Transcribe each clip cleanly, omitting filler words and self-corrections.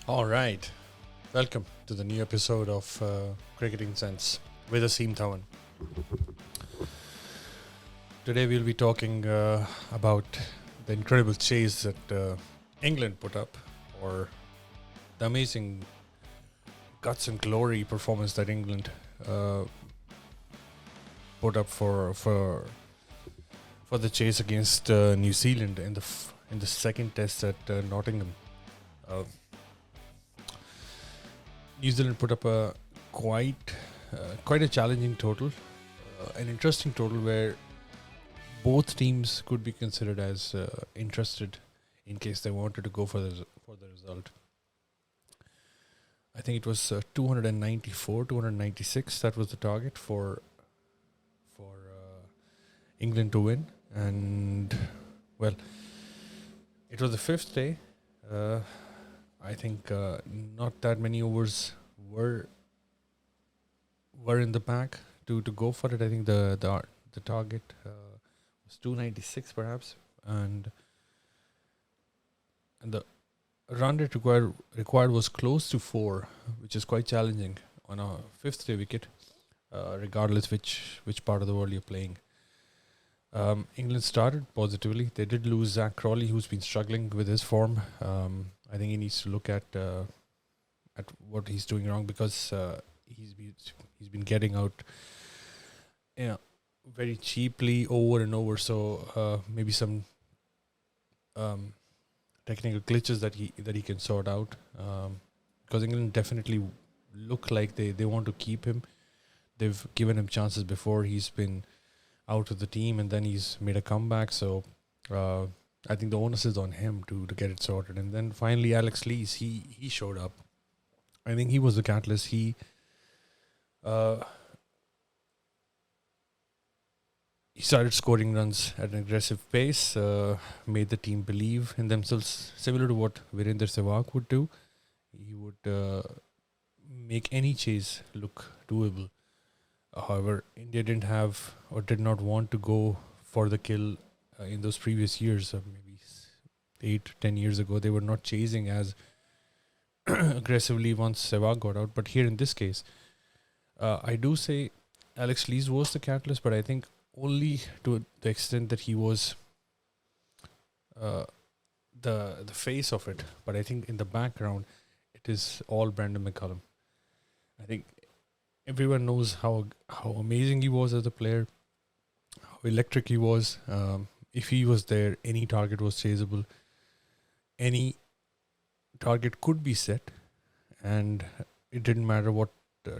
All right. Welcome to the new episode of Cricketing Sense with Asim Thawan. Today we'll be talking about the incredible chase that England put up, or the amazing guts and glory performance that England put up for the chase against New Zealand in the second test at Nottingham. Uh, New Zealand put up a quite a challenging total, an interesting total where both teams could be considered as interested in case they wanted to go for the result. I think it was 294, 296. That was the target for England to win, and well, it was the fifth day. Uh, I think not that many overs were in the pack to go for it. I think the target was 296 perhaps, and the run rate required was close to 4, which is quite challenging on a fifth day wicket, regardless which part of the world you're playing. England started positively. They did lose Zach Crawley, who's been struggling with his form. I think he needs to look at what he's doing wrong, because he's been getting out, very cheaply over and over. So maybe some technical glitches that he can sort out. Because England definitely look like they want to keep him. They've given him chances before. He's been out of the team and then he's made a comeback. So I think the onus is on him to get it sorted. And then finally Alex Lees, he showed up. I think he was the catalyst. He started scoring runs at an aggressive pace, made the team believe in themselves, similar to what Virender Sehwag would do. He would make any chase look doable. However, India didn't have or did not want to go for the kill in those previous years, maybe 8-10 years ago. They were not chasing as aggressively once Sehwag got out. But here in this case, I do say Alex Lees was the catalyst, but I think only to the extent that he was the face of it. But I think in the background, it is all Brandon McCullum. I think everyone knows how amazing he was as a player, how electric he was. If he was there, any target was chaseable. Any target could be set, and it didn't matter what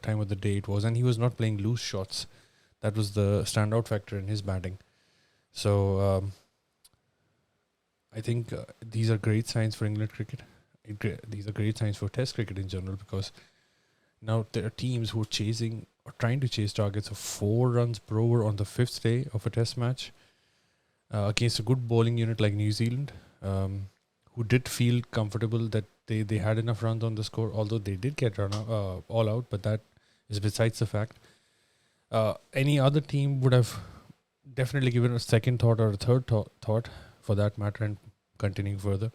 time of the day it was. And he was not playing loose shots. That was the standout factor in his batting. So I think these are great signs for England cricket. These are great signs for Test cricket in general, because now there are teams who are chasing or trying to chase targets of 4 runs per over on the 5th day of a Test match against a good bowling unit like New Zealand, who did feel comfortable that they had enough runs on the score, although they did get all out, but that is besides the fact. Any other team would have definitely given a second thought or a third thought for that matter, and continuing further,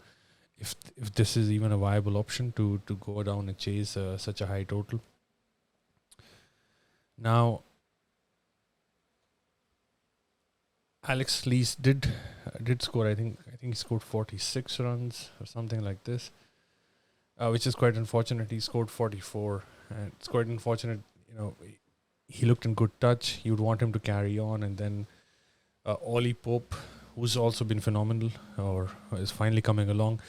if this is even a viable option to go down and chase such a high total. Now, Alex Lees did score. I think he scored 46 runs or something like this, which is quite unfortunate. He scored 44, and it's quite unfortunate. He looked in good touch. You would want him to carry on, and then Ollie Pope, who's also been phenomenal, or is finally coming along,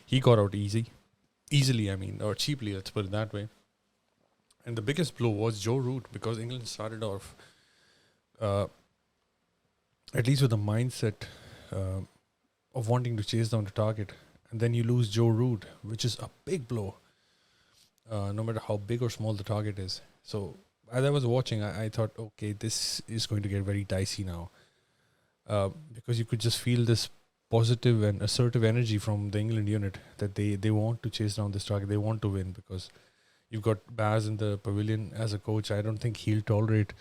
he got out easily. I mean, or cheaply. Let's put it that way. And the biggest blow was Joe Root, because England started off at least with the mindset of wanting to chase down the target, and then you lose Joe Root, which is a big blow, no matter how big or small the target is. So as I was watching, I thought, okay, this is going to get very dicey now, because you could just feel this positive and assertive energy from the England unit that they want to chase down this target, they want to win, because you've got Baz in the pavilion as a coach. I don't think he'll tolerate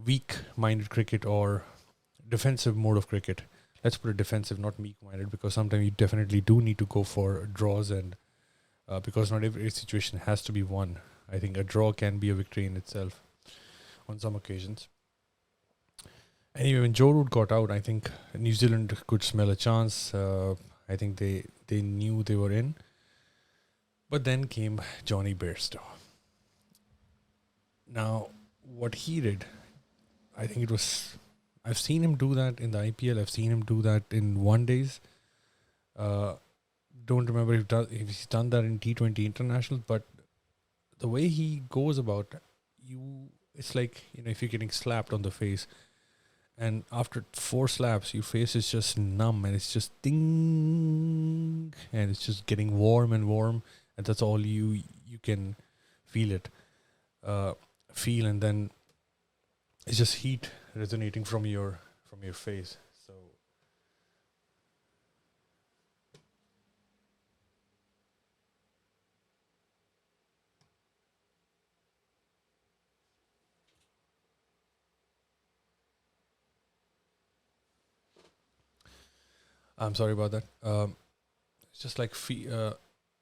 weak-minded cricket or defensive mode of cricket. Let's put it defensive, not weak-minded, because sometimes you definitely do need to go for draws and because not every situation has to be won. I think a draw can be a victory in itself on some occasions. Anyway, when Joe Root got out, I think New Zealand could smell a chance. I think they knew they were in. But then came Johnny Baristow. Now, what he did, I think it was. I've seen him do that in the IPL. I've seen him do that in one days. Uh, don't remember if he's done that in T20 internationals, but the way he goes about you, it's like, if you're getting slapped on the face, and after 4 slaps, your face is just numb, and it's just ding, and it's just getting warm and warm, and that's all you can feel it, feel, and then it's just heat resonating from your face. So I'm sorry about that. It's just like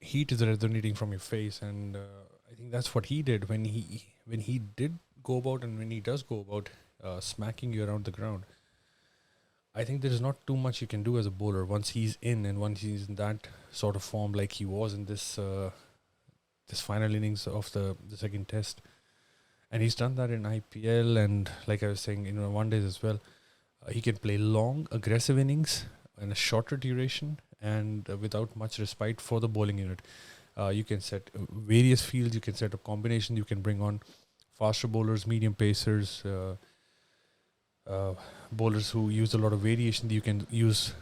heat is resonating from your face, and I think that's what he did when he did go about, and when he does go about smacking you around the ground. I think there is not too much you can do as a bowler once he's in, and once he's in that sort of form like he was in this final innings of the second test. And he's done that in IPL, and like I was saying, one days as well. He can play long, aggressive innings in a shorter duration, and without much respite for the bowling unit. You can set various fields, you can set up combinations, you can bring on faster bowlers, medium pacers, bowlers who use a lot of variation. You can use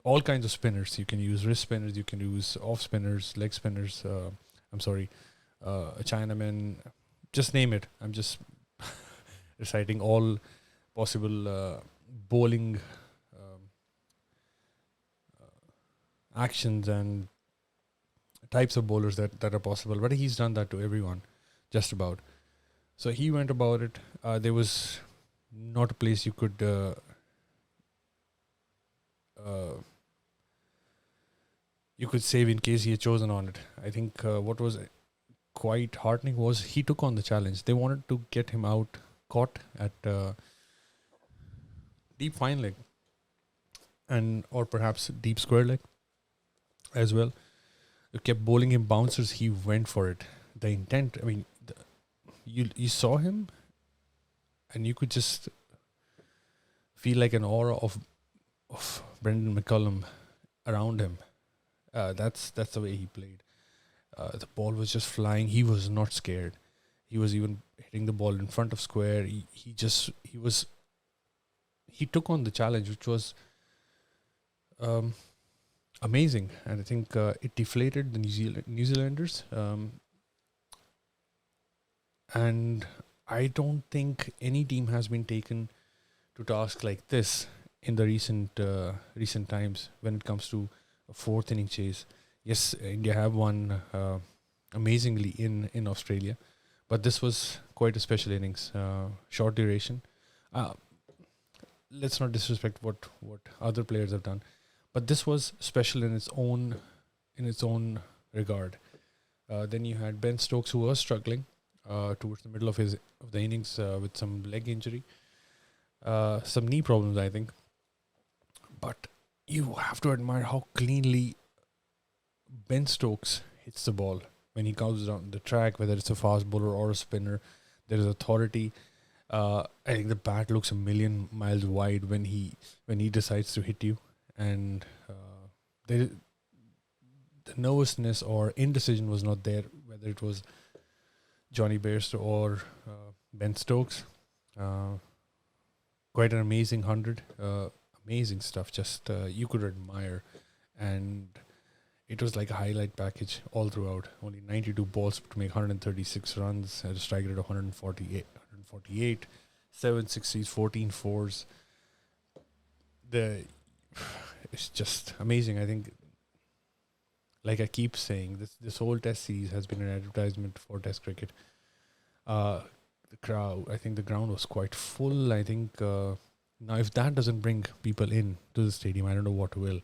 all kinds of spinners. You can use wrist spinners, you can use off spinners, leg spinners. Chinaman, just name it. I'm just reciting all possible bowling actions and types of bowlers that are possible. But he's done that to everyone, just about. So he went about it. There was not a place you could save in case he had chosen on it. I think what was quite heartening was he took on the challenge. They wanted to get him out, caught at deep fine leg, or perhaps deep square leg as well. They kept bowling him bouncers. He went for it. The intent, I mean, you saw him, and you could just feel like an aura of Brendan McCullum around him. That's the way he played. The ball was just flying. He was not scared. He was even hitting the ball in front of square. He took on the challenge, which was amazing, and I think it deflated the New Zealanders. And I don't think any team has been taken to task like this in the recent times when it comes to a fourth inning chase. Yes, India have won amazingly in Australia, but this was quite a special innings, short duration. Let's not disrespect what other players have done, but this was special in its own regard. Then you had Ben Stokes, who was struggling towards the middle of the innings with some leg injury, some knee problems, I think. But you have to admire how cleanly Ben Stokes hits the ball when he comes down the track, whether it's a fast bowler or a spinner. There is authority. I think the bat looks a million miles wide when he decides to hit you, and the nervousness or indecision was not there, whether it was Johnny Baristow or Ben Stokes. Quite an amazing 100. Amazing stuff. Just you could admire, and it was like a highlight package all throughout. Only 92 balls to make 136 runs at a strike rate of 148, 7 sixties, 14 fours. It's just amazing. I think, like I keep saying, this whole Test series has been an advertisement for Test cricket. The crowd, I think the ground was quite full. I think now if that doesn't bring people in to the stadium, I don't know what will.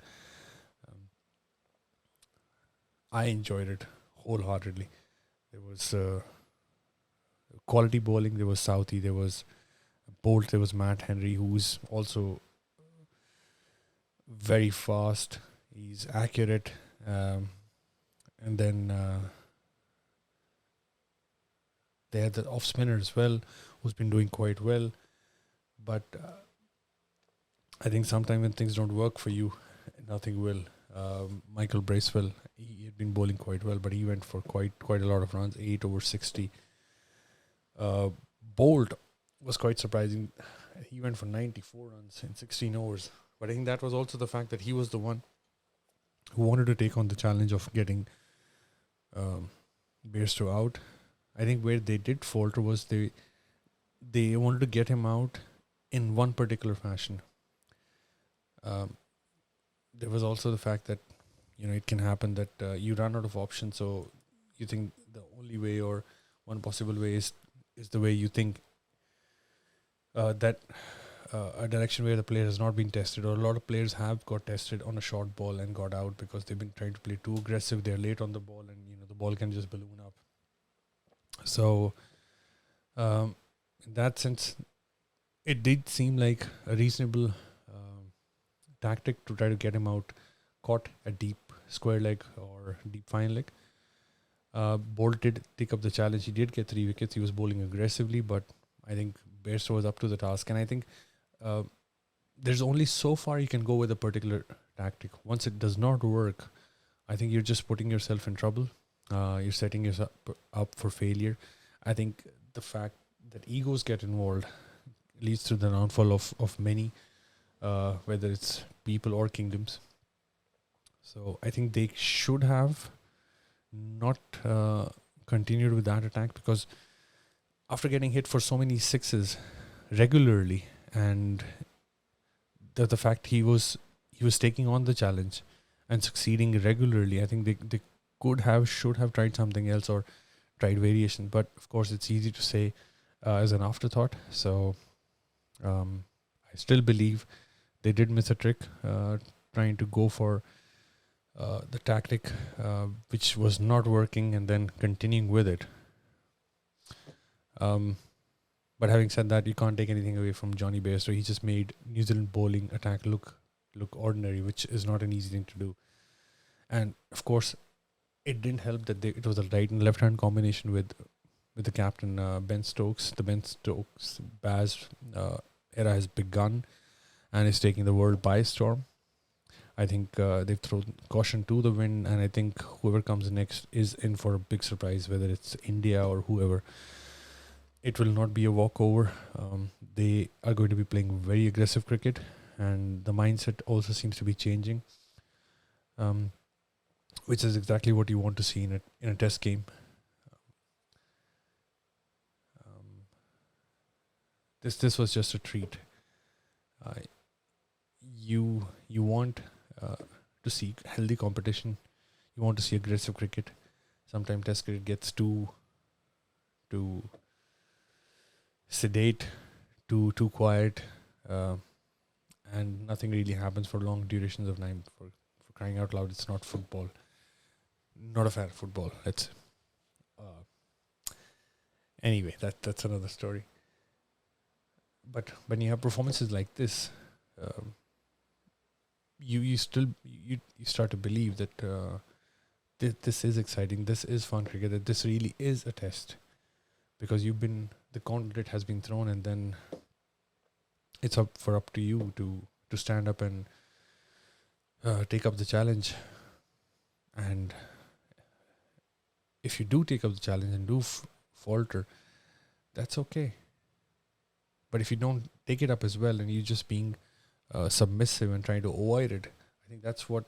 I enjoyed it wholeheartedly. There was quality bowling. There was Southey. There was Bolt. There was Matt Henry, who's also very fast. He's accurate, and then they had the off spinner as well, who's been doing quite well. But I think sometimes when things don't work for you, nothing will. Michael Bracewell, he had been bowling quite well, but he went for quite a lot of runs, 8/60. Bolt was quite surprising. He went for 94 runs in 16 overs. But I think that was also the fact that he was the one who wanted to take on the challenge of getting Baristow out. I think where they did falter was they wanted to get him out in one particular fashion. There was also the fact that it can happen that you run out of options, so you think the only way or one possible way is the way you think that a direction where the player has not been tested, or a lot of players have got tested on a short ball and got out because they've been trying to play too aggressive. They're late on the ball, and the ball can just balloon up. So in that sense, it did seem like a reasonable tactic to try to get him out, caught a deep square leg or deep fine leg. Bolt did take up the challenge. He did get 3 wickets. He was bowling aggressively, but I think Bairstow was up to the task. And I think there's only so far you can go with a particular tactic. Once it does not work, I think you're just putting yourself in trouble. You're setting yourself up for failure. I think the fact that egos get involved leads to the downfall of many, whether it's people or kingdoms. So I think they should have not continued with that attack, because after getting hit for so many sixes regularly, and the fact he was taking on the challenge and succeeding regularly, I think they should have tried something else or tried variation. But of course, it's easy to say as an afterthought. So I still believe they did miss a trick trying to go for the tactic which was not working and then continuing with it. But having said that, you can't take anything away from Johnny Bairstow. He just made New Zealand bowling attack look ordinary, which is not an easy thing to do. And of course, it didn't help that it was a right and left hand combination with the captain Ben Stokes. The Ben Stokes Baz era has begun and is taking the world by storm. I think they've thrown caution to the wind, and I think whoever comes next is in for a big surprise, whether it's India or whoever. It will not be a walkover. They are going to be playing very aggressive cricket, and the mindset also seems to be changing, which is exactly what you want to see in a test game. This was just a treat. You want to see healthy competition. You want to see aggressive cricket. Sometimes test cricket gets too sedate, too quiet, and nothing really happens for long durations of time. For crying out loud, it's not football. Not a fan of football. Anyway, that's another story. But when you have performances like this, you start to believe that this is exciting. This is fun cricket. That this really is a test, because the gauntlet has been thrown, and then it's up to you to stand up and take up the challenge. And if you do take up the challenge and do falter, that's okay. But if you don't take it up as well, and you're just being submissive and trying to avoid it, I think that's what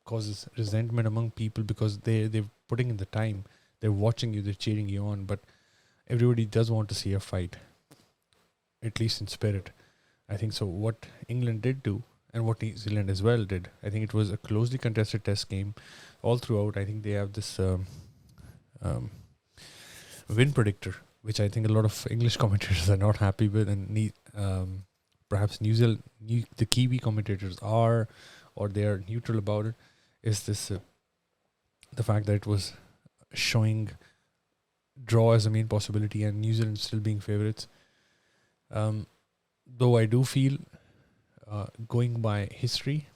causes resentment among people, because they're putting in the time, they're watching you, they're cheering you on, but everybody does want to see a fight, at least in spirit. I think so. What England did do, and what New Zealand as well did, I think it was a closely contested test game all throughout. I think they have this win predictor, which I think a lot of English commentators are not happy with, and perhaps New Zealand, the Kiwi commentators are, or they are neutral about it. Is this the fact that it was showing draw as a main possibility and New Zealand still being favourites. Though I do feel, going by history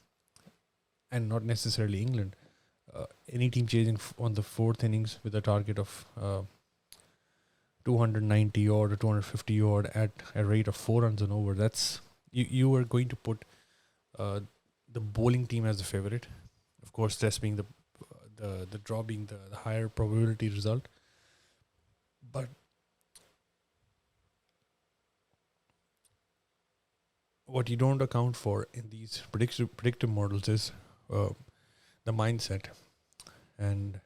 and not necessarily England, any team chasing on the fourth innings with a target of 290 odd or 250 odd at a rate of 4 runs and over, that's you are going to put the bowling team as the favourite. Of course, this being the draw being the higher probability result. But what you don't account for in these predictive models is the mindset, and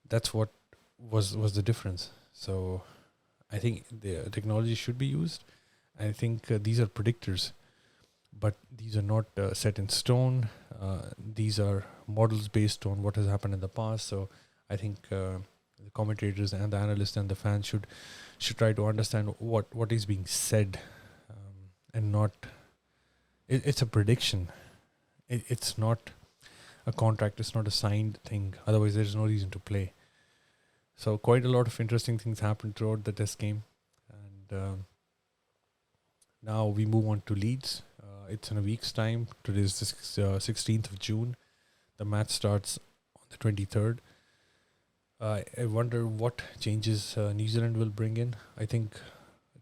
that's what was the difference. So I think the technology should be used. I think these are predictors, but these are not set in stone. These are models based on what has happened in the past. So I think the commentators and the analysts and the fans should try to understand what is being said, and not. It's a prediction. It's not a contract. It's not a signed thing. Otherwise, there is no reason to play. So quite a lot of interesting things happened throughout the test game, and now we move on to Leeds. It's in a week's time. Today is the 16th of June. The match starts on the 23rd. I wonder what changes New Zealand will bring in. I think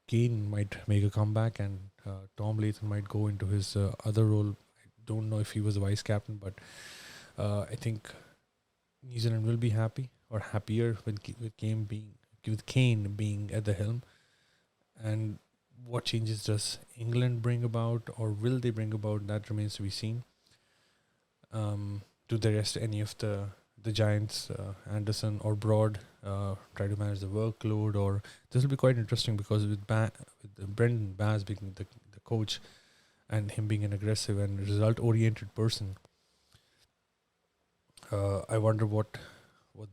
Kane might make a comeback, and Tom Latham might go into his other role. I don't know if he was a vice captain, but I think New Zealand will be happy or happier with Kane being at the helm. And what changes does England bring about, or will they bring about? That remains to be seen. Do the rest any of the Giants, Anderson or Broad, try to manage the workload? Or this will be quite interesting because with Brendan Baz being the coach and him being an aggressive and result-oriented person, I wonder what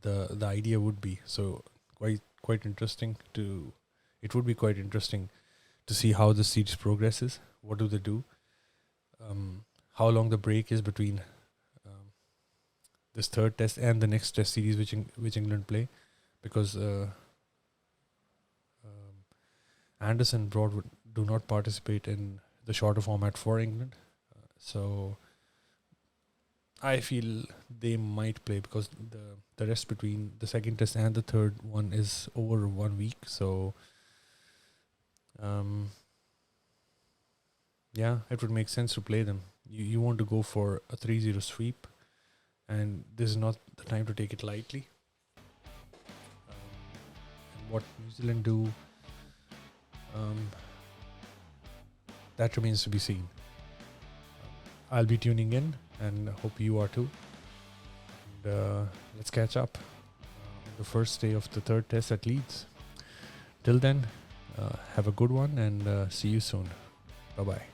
the idea would be. So quite interesting to. It would be quite interesting to see how the series progresses. What do they do? How long the break is between this third test and the next test series which England play, because Anderson Broad do not participate in the shorter format for England. So I feel they might play because the rest between the second test and the third one is over 1 week. So yeah, it would make sense to play them. You want to go for a 3-0 sweep, and this is not the time to take it lightly. And what New Zealand do, that remains to be seen. I'll be tuning in, and hope you are too. And let's catch up on the first day of the third test at Leeds. Till then, have a good one, and see you soon. Bye-bye.